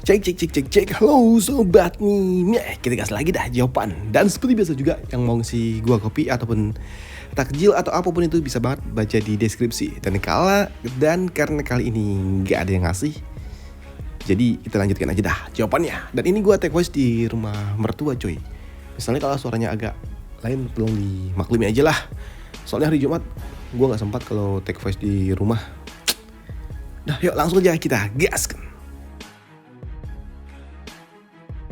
Cek cek cek cek cek. Halo sobat nih. Kita gas lagi dah jawaban. Dan seperti biasa juga yang mau si gua kopi ataupun takjil atau apapun itu bisa banget baca di deskripsi. Dan karena kali ini nggak ada yang ngasih, jadi kita lanjutkan aja dah jawabannya. Dan ini gua take voice di rumah mertua coy. Misalnya kalau suaranya agak lain tolong dimaklumi aja lah. Soalnya hari Jumat gua nggak sempat kalau take voice di rumah. Dah yuk langsung aja kita gaskan.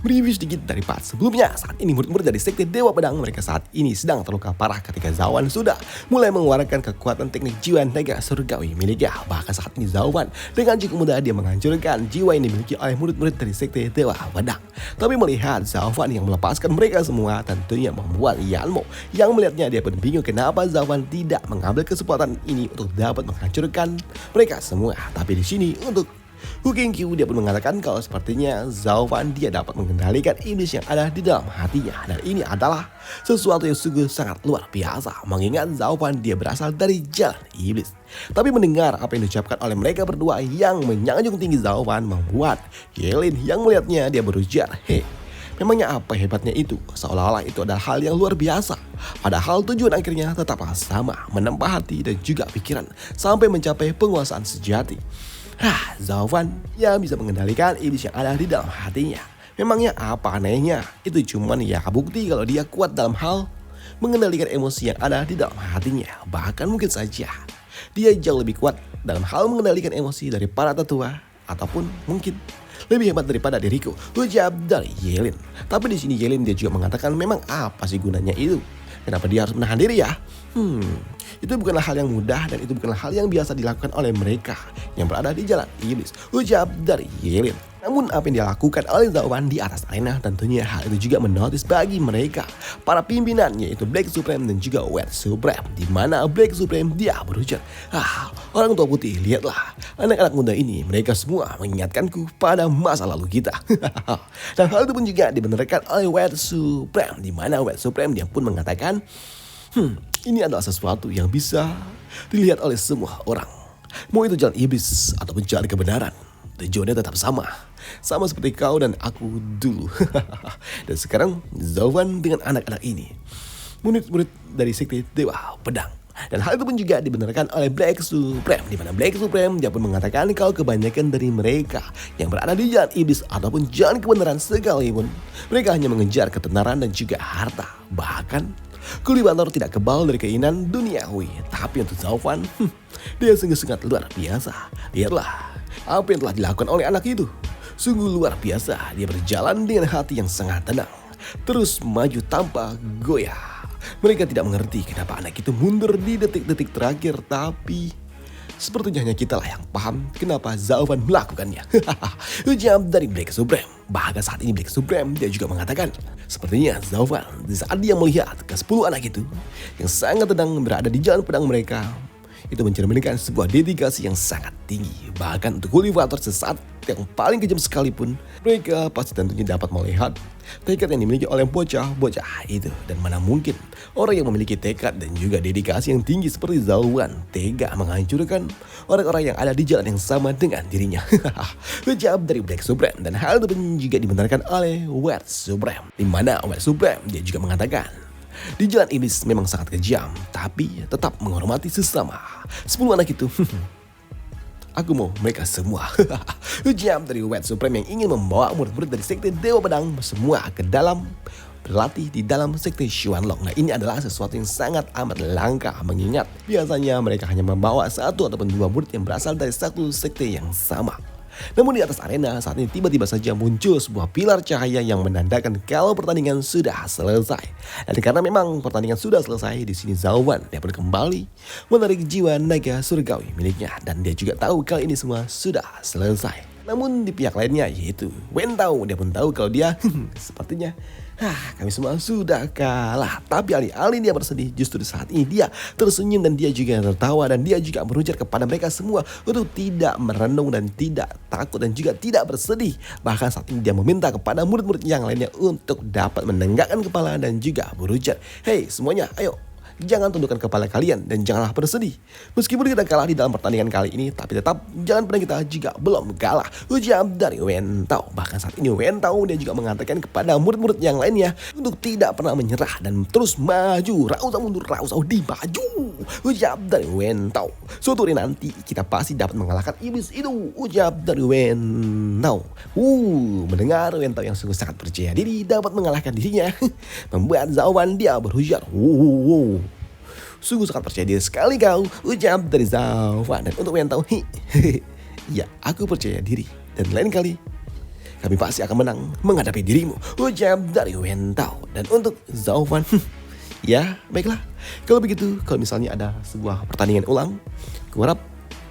Review sedikit dari part sebelumnya. Saat ini murid-murid dari sekte Dewa Pedang mereka saat ini sedang terluka parah ketika Zawan sudah mulai mengeluarkan kekuatan teknik jiwa naga surgawi miliknya. Bahkan saat ini Zawan dengan cukup mudah dia menghancurkan jiwa yang dimiliki oleh murid-murid dari sekte Dewa Pedang. Tapi melihat Zawan yang melepaskan mereka semua tentunya membuat Yanmo yang melihatnya dia pun bingung kenapa Zawan tidak mengambil kesempatan ini untuk dapat menghancurkan mereka semua. Tapi di sini untuk King Q dia pun mengatakan kalau sepertinya Zawan dia dapat mengendalikan iblis yang ada di dalam hatinya. Dan ini adalah sesuatu yang sungguh sangat luar biasa. Mengingat Zawan dia berasal dari jalan iblis. Tapi mendengar apa yang diucapkan oleh mereka berdua yang menyanjung tinggi Zawan membuat Yelin yang melihatnya dia berujar, memangnya apa hebatnya itu? Seolah-olah itu adalah hal yang luar biasa. Padahal tujuan akhirnya tetaplah sama, menempa hati dan juga pikiran sampai mencapai penguasaan sejati. Zawan yang bisa mengendalikan iblis yang ada di dalam hatinya. Memangnya apa anehnya? Itu cuman ya bukti kalau dia kuat dalam hal mengendalikan emosi yang ada di dalam hatinya. Bahkan mungkin saja dia jauh lebih kuat dalam hal mengendalikan emosi dari para tetua ataupun mungkin lebih hebat daripada diriku, ucap dari Yelin. Tapi di sini Yelin dia juga mengatakan memang apa sih gunanya itu? Kenapa dia harus menahan diri ya? Itu bukanlah hal yang mudah dan itu bukanlah hal yang biasa dilakukan oleh mereka yang berada di jalan iblis, ucap dari Yelin. Namun apa yang dilakukan oleh Zawan di atas arena tentunya hal itu juga menotis bagi mereka para pimpinan yaitu Black Supreme dan juga White Supreme. Di mana Black Supreme dia berujar, orang tua putih, lihatlah anak-anak muda ini, mereka semua mengingatkanku pada masa lalu kita. Dan hal itu pun juga dibenarkan oleh White Supreme, di mana White Supreme dia pun mengatakan ini adalah sesuatu yang bisa dilihat oleh semua orang. Mau itu jalan iblis ataupun jalan kebenaran, tujuannya tetap sama. Sama seperti kau dan aku dulu. Dan sekarang Zawan dengan anak-anak ini, murid-murid dari sekte Dewa Pedang. Dan hal itu pun juga dibenarkan oleh Black Supreme, di mana Black Supreme dia pun mengatakan kalau kebanyakan dari mereka yang berada di jalan iblis ataupun jalan kebenaran sekalipun, mereka hanya mengejar ketenaran dan juga harta. Bahkan Kulibator tidak kebal dari keinginan duniawi. Tapi untuk Zawan, dia sungguh-sangat luar biasa. Lihatlah apa yang telah dilakukan oleh anak itu. Sungguh luar biasa. Dia berjalan dengan hati yang sangat tenang, terus maju tanpa goyah. Mereka tidak mengerti kenapa anak itu mundur di detik-detik terakhir. Tapi sepertinya hanya kita lah yang paham kenapa Zawan melakukannya. Ucap dari Black Supreme. Bahkan saat ini Black Supreme dia juga mengatakan sepertinya Zawan di saat dia melihat ke-10 anak itu yang sangat tenang berada di jalan pedang mereka, itu mencerminkan sebuah dedikasi yang sangat tinggi. Bahkan untuk kulivator sesaat yang paling kejam sekalipun, mereka pasti tentunya dapat melihat tekad yang dimiliki oleh bocah-bocah itu. Dan mana mungkin orang yang memiliki tekad dan juga dedikasi yang tinggi seperti Zawan tega menghancurkan orang-orang yang ada di jalan yang sama dengan dirinya. Ucap dari Black Supreme. Dan hal itu juga dibenarkan oleh White Supreme, di mana White Supreme dia juga mengatakan di jalan iblis memang sangat kejam, tapi tetap menghormati sesama. 10 anak itu, aku mau mereka semua. Ucap dari White Supreme yang ingin membawa murid-murid dari sekte Dewa Pedang semua ke dalam berlatih di dalam sekte Xuanlong. Nah, ini adalah sesuatu yang sangat amat langka mengingat biasanya mereka hanya membawa 1 ataupun 2 murid yang berasal dari satu sekte yang sama. Namun di atas arena saat ini tiba-tiba saja muncul sebuah pilar cahaya yang menandakan kalau pertandingan sudah selesai. Dan karena memang pertandingan sudah selesai, di sini Zawan dia pun kembali menarik jiwa naga surgawi miliknya dan dia juga tahu kalau ini semua sudah selesai. Namun di pihak lainnya yaitu Wen Tao, dia pun tahu kalau dia sepertinya kami semua sudah kalah. Tapi alih-alih dia bersedih, justru saat ini dia tersenyum dan dia juga tertawa dan dia juga berujar kepada mereka semua untuk tidak merenung dan tidak takut dan juga tidak bersedih. Bahkan saat ini dia meminta kepada murid-murid yang lainnya untuk dapat menenggakkan kepala dan juga berujar, "Hei semuanya, ayo Jangan tundukkan kepala kalian dan janganlah bersedih. Meskipun kita kalah di dalam pertandingan kali ini, tapi tetap jangan pernah kita juga belum kalah. Ujar dari Wen Tao. Bahkan saat ini Wen Tao dia juga mengatakan kepada murid-murid yang lainnya untuk tidak pernah menyerah dan terus maju. Rausah mundur, rausah di maju. Ujar dari Wen Tao. Suatu hari nanti kita pasti dapat mengalahkan iblis itu. Ujar dari Wen Tao. Mendengar Wen Tao yang sungguh sangat percaya diri dapat mengalahkan dirinya membuat Zhao Wan dia berujar. Sungguh sangat percaya diri sekali kau, ujar dari Zhao Wan. Dan untuk Wen Tao, ya aku percaya diri dan lain kali kami pasti akan menang menghadapi dirimu, ujar dari Wen Tao. Dan untuk Zhao Wan, ya baiklah. Kalau begitu, kalau misalnya ada sebuah pertandingan ulang, kuharap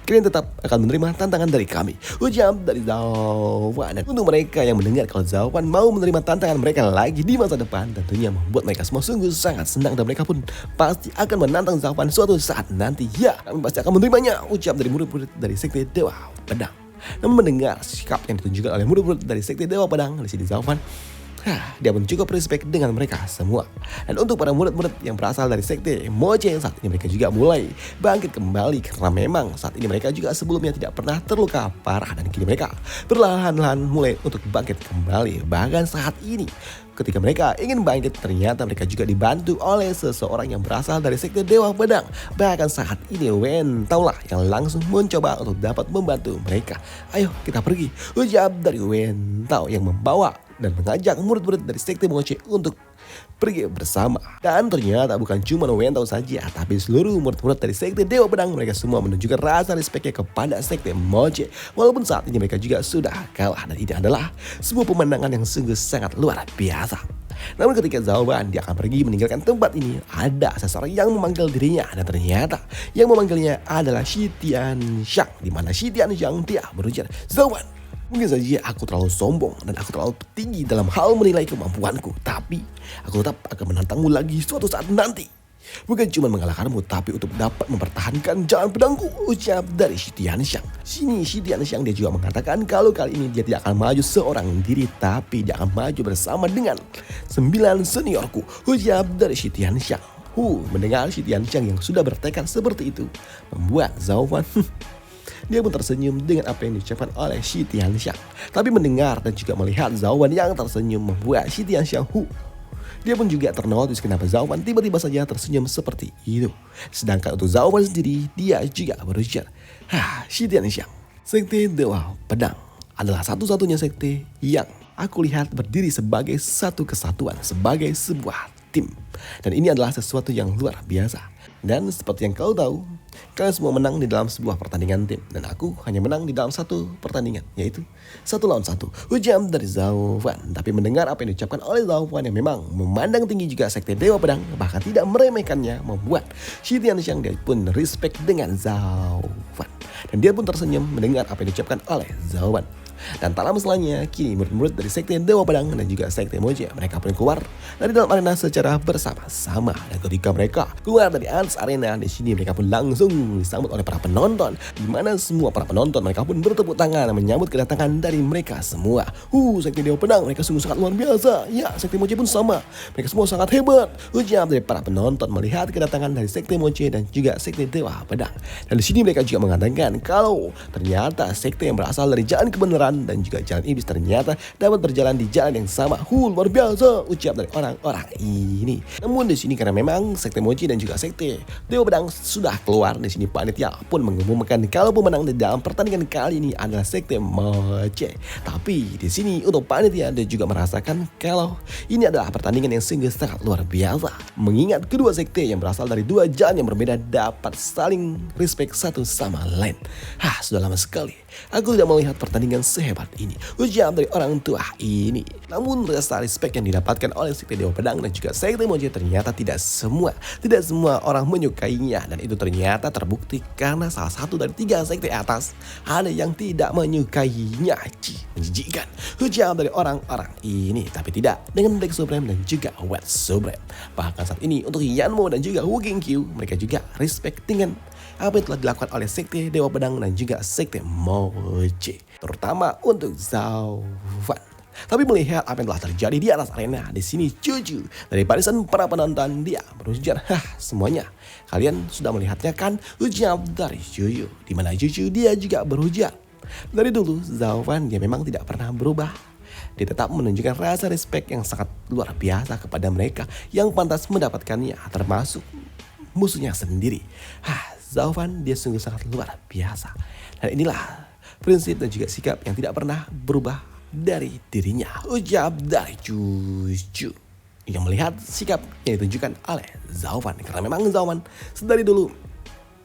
kalian tetap akan menerima tantangan dari kami, ujar dari Zhao Wan. Dan untuk mereka yang mendengar kalau Zhao Wan mau menerima tantangan mereka lagi di masa depan, tentunya membuat mereka semua sungguh sangat senang dan mereka pun pasti akan menantang Zhao Wan suatu saat nanti. Ya, kami pasti akan menerimanya, ucap dari murid-murid dari Sekte Dewa Pedang. Namun mendengar sikap yang ditunjukkan oleh murid-murid dari Sekte Dewa Pedang di sini, Zhao Wan dia pun cukup respect dengan mereka semua. Dan untuk para murid-murid yang berasal dari Sekte Moche, saat ini mereka juga mulai bangkit kembali karena memang saat ini mereka juga sebelumnya tidak pernah terluka parah dan kini mereka perlahan-lahan mulai untuk bangkit kembali. Bahkan saat ini ketika mereka ingin bangkit, ternyata mereka juga dibantu oleh seseorang yang berasal dari Sekte Dewa Pedang. Bahkan saat ini Wen Tao lah yang langsung mencoba untuk dapat membantu mereka. Ayo kita pergi, ujar dari Wen Tao yang membawa dan mengajak murid-murid dari Sekte Moche untuk pergi bersama. Dan ternyata bukan cuma Wen Tao saja, tapi seluruh murid-murid dari Sekte Dewa Pedang mereka semua menunjukkan rasa respeknya kepada Sekte Moche. Walaupun saat ini mereka juga sudah kalah dan ini adalah sebuah pemandangan yang sungguh sangat luar biasa. Namun ketika Zhao Wan dia akan pergi meninggalkan tempat ini, ada seseorang yang memanggil dirinya dan ternyata yang memanggilnya adalah Shi Tianxiang, di mana Shi Tianxiang dia berujar, Zhao Wan, mungkin saja aku terlalu sombong dan aku terlalu tinggi dalam hal menilai kemampuanku, tapi aku tetap akan menantangmu lagi suatu saat nanti. Bukan cuma mengalahkanmu, tapi untuk dapat mempertahankan jalan pedangku, ucap dari Shi Tianxiang. Sini Shi Tianxiang dia juga mengatakan kalau kali ini dia tidak akan maju seorang diri, tapi dia akan maju bersama dengan 9 seniorku, ucap dari Shi Tianxiang. Mendengar Shi Tianxiang yang sudah bertekad seperti itu membuat Zhao Wan dia pun tersenyum dengan apa yang diucapkan oleh Shi Tianxiang. Tapi mendengar dan juga melihat Zhao Wan yang tersenyum membuat Shi Tianxiang dia pun juga ternotis kenapa Zhao Wan tiba-tiba saja tersenyum seperti itu. Sedangkan untuk Zhao Wan sendiri dia juga berujar, Shi Tianxiang, Sekte Dewa Pedang adalah satu-satunya sekte yang aku lihat berdiri sebagai satu kesatuan, sebagai sebuah tim. Dan ini adalah sesuatu yang luar biasa. Dan seperti yang kau tahu, kalian semua menang di dalam sebuah pertandingan tim. Dan aku hanya menang di dalam satu pertandingan, yaitu 1 lawan 1. Ujar dari Zhao Wan. Tapi mendengar apa yang diucapkan oleh Zhao Wan yang memang memandang tinggi juga Sekte Dewa Pedang, bahkan tidak meremehkannya, membuat Shi Tianxiang dia pun respect dengan Zhao Wan. Dan dia pun tersenyum mendengar apa yang diucapkan oleh Zhao Wan. Dan tak lama setelahnya, kini murid-murid dari Sekte Dewa Pedang dan juga Sekte Moche mereka pun keluar dari dalam arena secara bersama-sama. Dan ketika mereka keluar dari atas arena, di sini mereka pun langsung disambut oleh para penonton, di mana semua para penonton mereka pun bertepuk tangan menyambut kedatangan dari mereka semua. Sekte Dewa Pedang mereka sungguh sangat luar biasa. Ya, Sekte Moche pun sama. Mereka semua sangat hebat, ujar dari para penonton melihat kedatangan dari Sekte Moche dan juga Sekte Dewa Pedang. Dan di sini mereka juga mengatakan kalau ternyata sekte yang berasal dari jalan kebenaran dan juga jalan iblis ternyata dapat berjalan di jalan yang sama. Luar biasa, ucap dari orang-orang ini. Namun di sini karena memang Sekte Moche dan juga Sekte Dewa Pedang sudah keluar, di sini panitia pun mengumumkan kalau pemenang di dalam pertandingan kali ini adalah Sekte Moche. Tapi di sini untuk panitia dia juga merasakan kalau ini adalah pertandingan yang sungguh sangat luar biasa. Mengingat kedua sekte yang berasal dari dua jalan yang berbeda dapat saling respect satu sama lain. Sudah lama sekali aku tidak melihat pertandingan sehebat ini, ujar dari orang tua ini. Namun rasa respect yang didapatkan oleh Sekte Dewa Pedang dan juga Sekte Moche ternyata tidak semua orang menyukainya. Dan itu ternyata terbukti karena salah satu dari 3 sekte atas ada yang tidak menyukainya. Menjijikkan, ujar dari orang-orang ini. Tapi tidak dengan Black Supreme dan juga White Supreme. Bahkan saat ini untuk Yanmo dan juga Wu Qingqiu mereka juga respect dengan apa yang telah dilakukan oleh Sekte Dewa Pedang dan juga Sekte Moche, terutama untuk Zhao Wan. Tapi melihat apa yang telah terjadi di atas arena, di sini Juju dari barisan para penonton dia berujar, semuanya kalian sudah melihatnya kan, ujar dari Juju. Di mana Juju dia juga berujar, dari dulu Zhaofan dia memang tidak pernah berubah. Dia tetap menunjukkan rasa respect yang sangat luar biasa kepada mereka yang pantas mendapatkannya, termasuk musuhnya sendiri. Zhaofan dia sungguh sangat luar biasa. Dan inilah prinsip dan juga sikap yang tidak pernah berubah dari dirinya, ujar dari Juju yang melihat sikap yang ditunjukkan oleh Zhaofan. Karena memang Zhaofan sedari dulu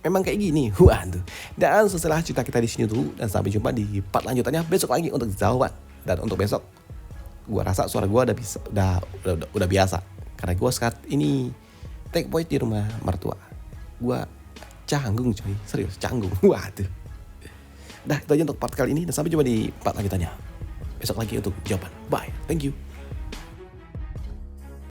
memang kayak gini. Waduh. Dan setelah cerita kita di sini dulu, dan sampai jumpa di part lanjutannya besok lagi untuk Zhaofan. Dan untuk besok gua rasa suara gua udah biasa karena gua saat ini take point di rumah mertua. Gua canggung coy, serius canggung. Waduh. Dah itu aja untuk part kali ini, dan sampai jumpa di part lanjutannya besok lagi untuk jawaban. Bye, thank you.